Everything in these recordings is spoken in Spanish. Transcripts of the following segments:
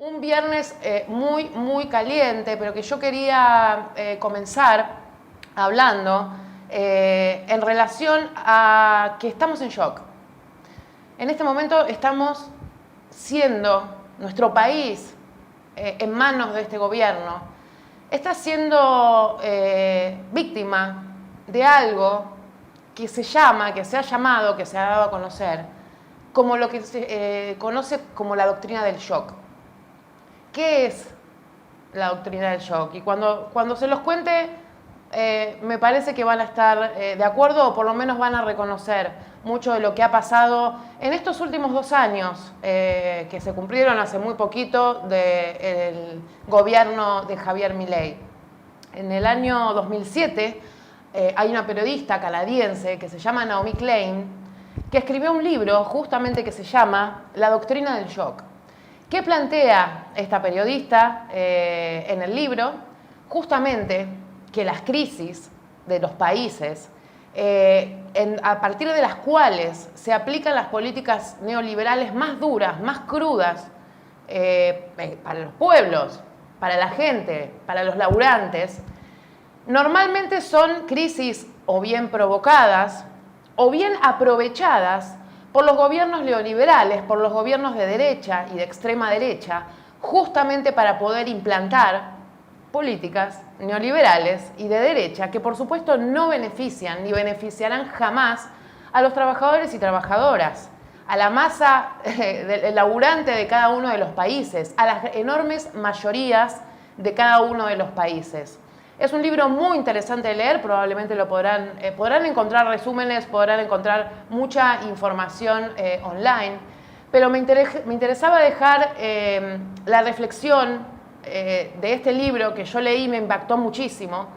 Un viernes muy caliente, pero que yo quería comenzar hablando en relación a que estamos en shock. En este momento estamos siendo, nuestro país, en manos de este gobierno, está siendo víctima de algo que se llama, que se ha llamado, que se ha dado a conocer, como lo que se conoce como la doctrina del shock. ¿Qué es la doctrina del shock? Y cuando se los cuente, me parece que van a estar de acuerdo o por lo menos van a reconocer mucho de lo que ha pasado en estos últimos 2 años que se cumplieron hace muy poquito del gobierno de Javier Milei. En el año 2007 hay una periodista canadiense que se llama Naomi Klein que escribió un libro justamente que se llama La doctrina del shock. ¿Qué plantea esta periodista en el libro? Justamente que las crisis de los países, a partir de las cuales se aplican las políticas neoliberales más duras, más crudas, para los pueblos, para la gente, para los laburantes, normalmente son crisis o bien provocadas o bien aprovechadas por los gobiernos neoliberales, por los gobiernos de derecha y de extrema derecha, justamente para poder implantar políticas neoliberales y de derecha que por supuesto no benefician ni beneficiarán jamás a los trabajadores y trabajadoras, a la masa del laburante de cada uno de los países, a las enormes mayorías de cada uno de los países. Es un libro muy interesante de leer, probablemente lo podrán encontrar resúmenes, podrán encontrar mucha información online, pero me interesaba dejar la reflexión de este libro que yo leí, me impactó muchísimo,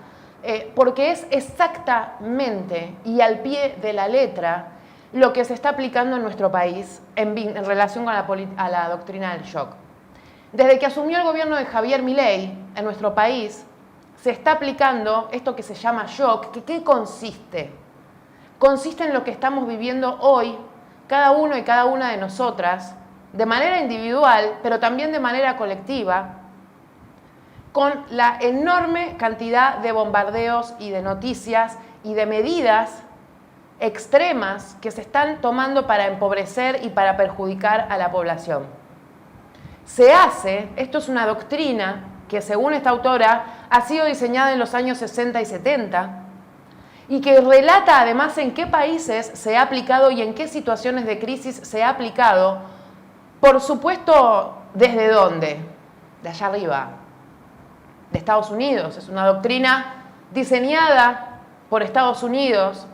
porque es exactamente y al pie de la letra lo que se está aplicando en nuestro país en relación con la doctrina del shock. Desde que asumió el gobierno de Javier Milei en nuestro país, se está aplicando esto que se llama shock. ¿Qué consiste? Consiste en lo que estamos viviendo hoy, cada uno y cada una de nosotras, de manera individual, pero también de manera colectiva, con la enorme cantidad de bombardeos y de noticias y de medidas extremas que se están tomando para empobrecer y para perjudicar a la población. Esto es una doctrina que según esta autora ha sido diseñada en los años 60 y 70 y que relata además en qué países se ha aplicado y en qué situaciones de crisis se ha aplicado, por supuesto, ¿desde dónde? De allá arriba, de Estados Unidos. Es una doctrina diseñada por Estados Unidos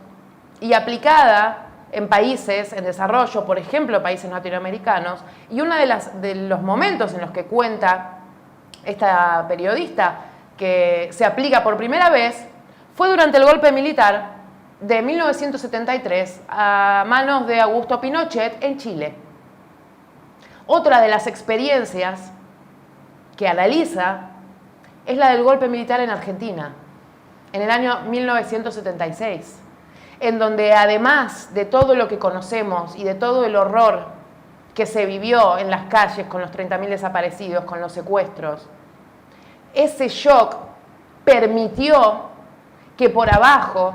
y aplicada en países en desarrollo, por ejemplo, países latinoamericanos, y uno de los momentos en los que cuenta esta periodista que se aplica por primera vez fue durante el golpe militar de 1973 a manos de Augusto Pinochet en Chile. Otra de las experiencias que analiza es la del golpe militar en Argentina, en el año 1976, en donde además de todo lo que conocemos y de todo el horror que se vivió en las calles con los 30.000 desaparecidos, con los secuestros, ese shock permitió que por abajo,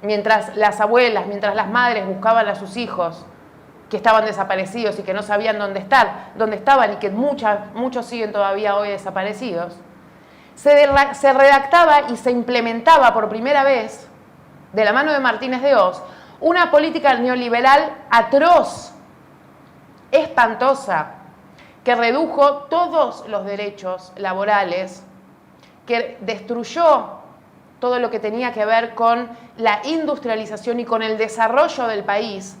mientras las abuelas, mientras las madres buscaban a sus hijos que estaban desaparecidos y que no sabían dónde estaban y que muchos siguen todavía hoy desaparecidos, se redactaba y se implementaba por primera vez, de la mano de Martínez de Hoz, una política neoliberal atroz, espantosa, que redujo todos los derechos laborales, que destruyó todo lo que tenía que ver con la industrialización y con el desarrollo del país,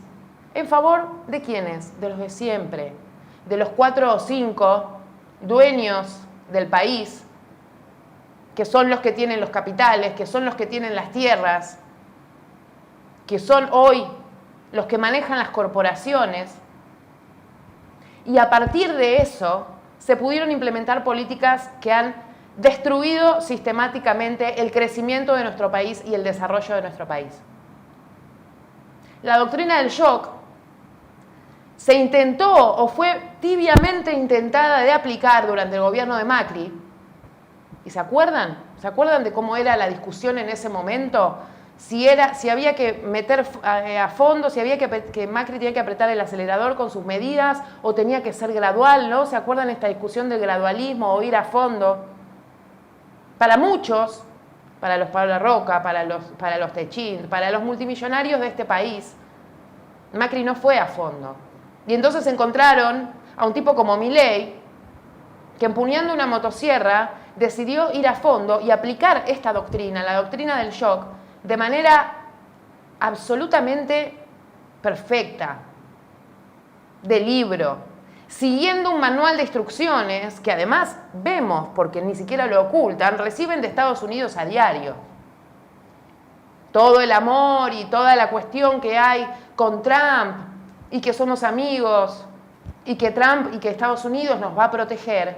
en favor de ¿quiénes? De los de siempre, de los 4 o 5 dueños del país, que son los que tienen los capitales, que son los que tienen las tierras, que son hoy los que manejan las corporaciones. Y a partir de eso se pudieron implementar políticas que han destruido sistemáticamente el crecimiento de nuestro país y el desarrollo de nuestro país. La doctrina del shock se intentó o fue tibiamente intentada de aplicar durante el gobierno de Macri. ¿Y se acuerdan? ¿Se acuerdan de cómo era la discusión en ese momento? Si había que meter a fondo, si había que Macri tenía que apretar el acelerador con sus medidas o tenía que ser gradual, ¿no? ¿Se acuerdan esta discusión del gradualismo o ir a fondo? Para muchos, para los Pablo Roca, para los Techín, para los multimillonarios de este país, Macri no fue a fondo. Y entonces encontraron a un tipo como Milei, que empuñando una motosierra decidió ir a fondo y aplicar esta doctrina, la doctrina del shock, de manera absolutamente perfecta, de libro, siguiendo un manual de instrucciones que además vemos, porque ni siquiera lo ocultan, reciben de Estados Unidos a diario. Todo el amor y toda la cuestión que hay con Trump y que somos amigos y que Trump y que Estados Unidos nos va a proteger,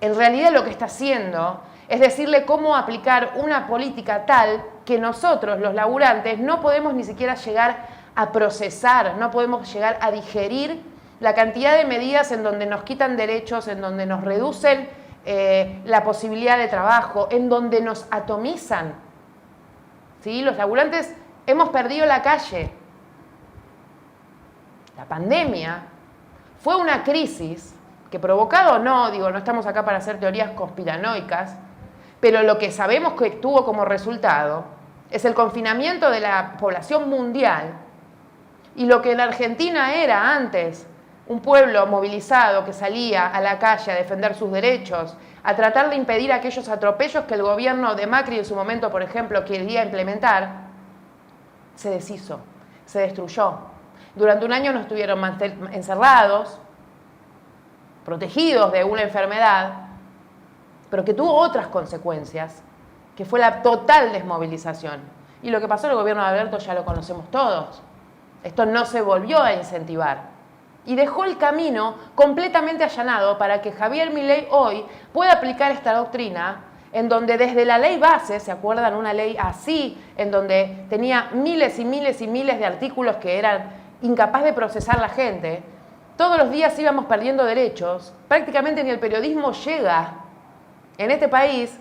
en realidad lo que está haciendo es decirle cómo aplicar una política tal que nosotros, los laburantes, no podemos ni siquiera llegar a procesar, no podemos llegar a digerir la cantidad de medidas en donde nos quitan derechos, en donde nos reducen la posibilidad de trabajo, en donde nos atomizan. ¿Sí? Los laburantes hemos perdido la calle. La pandemia fue una crisis que provocado o no, digo, no estamos acá para hacer teorías conspiranoicas, pero lo que sabemos que tuvo como resultado es el confinamiento de la población mundial y lo que en Argentina era antes un pueblo movilizado que salía a la calle a defender sus derechos, a tratar de impedir aquellos atropellos que el gobierno de Macri en su momento, por ejemplo, quería implementar, se deshizo, se destruyó. Durante un año no estuvieron encerrados, protegidos de una enfermedad, pero que tuvo otras consecuencias, que fue la total desmovilización. Y lo que pasó en el gobierno de Alberto ya lo conocemos todos. Esto no se volvió a incentivar. Y dejó el camino completamente allanado para que Javier Milei hoy pueda aplicar esta doctrina en donde desde la ley base, ¿se acuerdan? Una ley así, en donde tenía miles y miles y miles de artículos que eran incapaz de procesar la gente, todos los días íbamos perdiendo derechos, prácticamente ni el periodismo llega en este país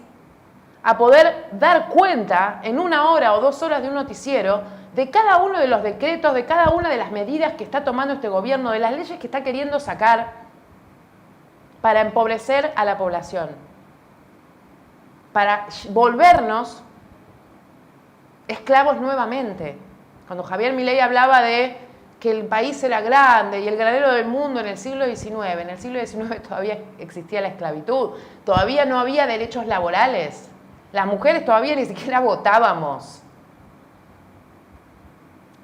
a poder dar cuenta en 1 hora o 2 horas de un noticiero de cada uno de los decretos, de cada una de las medidas que está tomando este gobierno, de las leyes que está queriendo sacar para empobrecer a la población, para volvernos esclavos nuevamente. Cuando Javier Milei hablaba de que el país era grande y el granero del mundo en el siglo XIX, en el siglo XIX todavía existía la esclavitud, todavía no había derechos laborales, las mujeres todavía ni siquiera votábamos.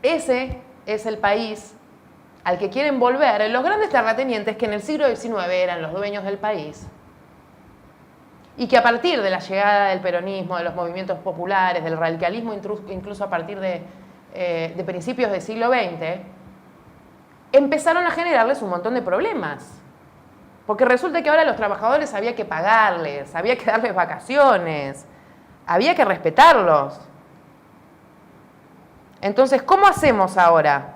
Ese es el país al que quieren volver los grandes terratenientes que en el siglo XIX eran los dueños del país y que a partir de la llegada del peronismo, de los movimientos populares, del radicalismo, incluso a partir de principios del siglo XX, empezaron a generarles un montón de problemas. Porque resulta que ahora a los trabajadores había que pagarles, había que darles vacaciones, había que respetarlos. Entonces, ¿cómo hacemos ahora?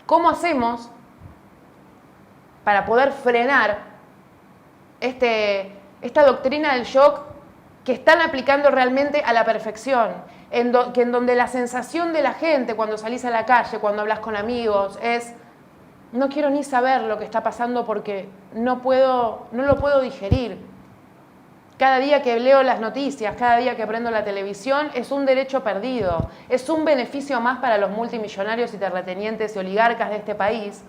¿Cómo hacemos para poder frenar esta doctrina del shock que están aplicando realmente a la perfección? En donde la sensación de la gente cuando salís a la calle, cuando hablas con amigos, es no quiero ni saber lo que está pasando porque no lo puedo digerir. Cada día que leo las noticias, cada día que prendo la televisión, es un derecho perdido, es un beneficio más para los multimillonarios y terratenientes y oligarcas de este país.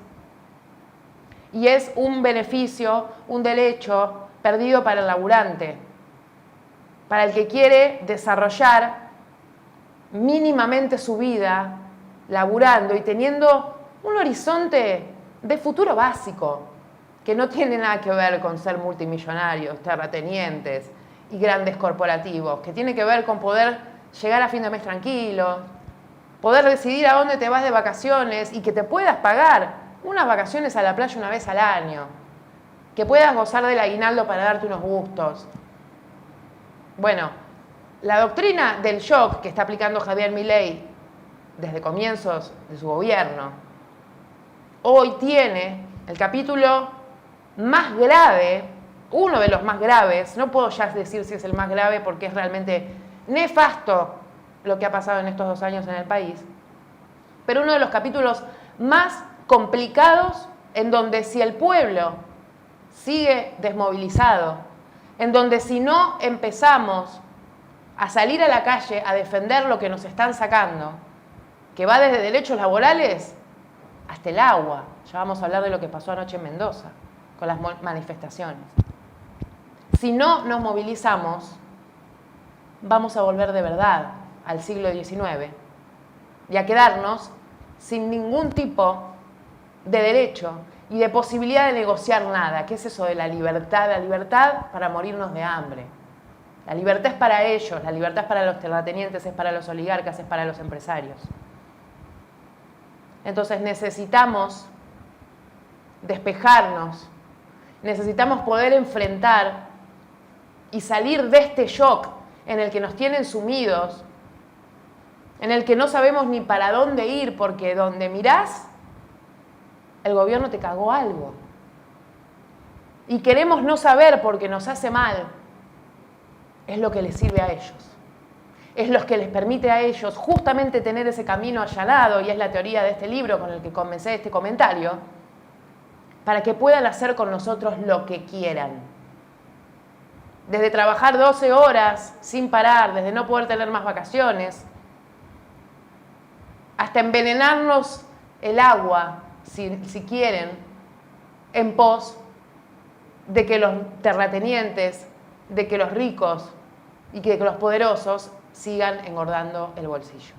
Y es un beneficio, un derecho perdido para el laburante, para el que quiere desarrollar mínimamente su vida, laburando y teniendo un horizonte de futuro básico, que no tiene nada que ver con ser multimillonarios, terratenientes y grandes corporativos, que tiene que ver con poder llegar a fin de mes tranquilo, poder decidir a dónde te vas de vacaciones y que te puedas pagar unas vacaciones a la playa una vez al año, que puedas gozar del aguinaldo para darte unos gustos. Bueno, la doctrina del shock que está aplicando Javier Milei desde comienzos de su gobierno, hoy tiene el capítulo más grave, uno de los más graves, no puedo ya decir si es el más grave porque es realmente nefasto lo que ha pasado en estos 2 años en el país, pero uno de los capítulos más complicados en donde si el pueblo sigue desmovilizado, en donde si no empezamos a salir a la calle a defender lo que nos están sacando, que va desde derechos laborales hasta el agua. Ya vamos a hablar de lo que pasó anoche en Mendoza con las manifestaciones. Si no nos movilizamos, vamos a volver de verdad al siglo XIX y a quedarnos sin ningún tipo de derecho y de posibilidad de negociar nada. ¿Qué es eso de la libertad? La libertad para morirnos de hambre. La libertad es para ellos, la libertad es para los terratenientes, es para los oligarcas, es para los empresarios. Entonces necesitamos despejarnos, necesitamos poder enfrentar y salir de este shock en el que nos tienen sumidos, en el que no sabemos ni para dónde ir, porque donde mirás, el gobierno te cagó algo. Y queremos no saber porque nos hace mal. Es lo que les sirve a ellos. Es lo que les permite a ellos justamente tener ese camino allanado, y es la teoría de este libro con el que comencé este comentario, para que puedan hacer con nosotros lo que quieran. Desde trabajar 12 horas sin parar, desde no poder tener más vacaciones, hasta envenenarnos el agua, si quieren, en pos de que los terratenientes, de que los ricos y que los poderosos sigan engordando el bolsillo.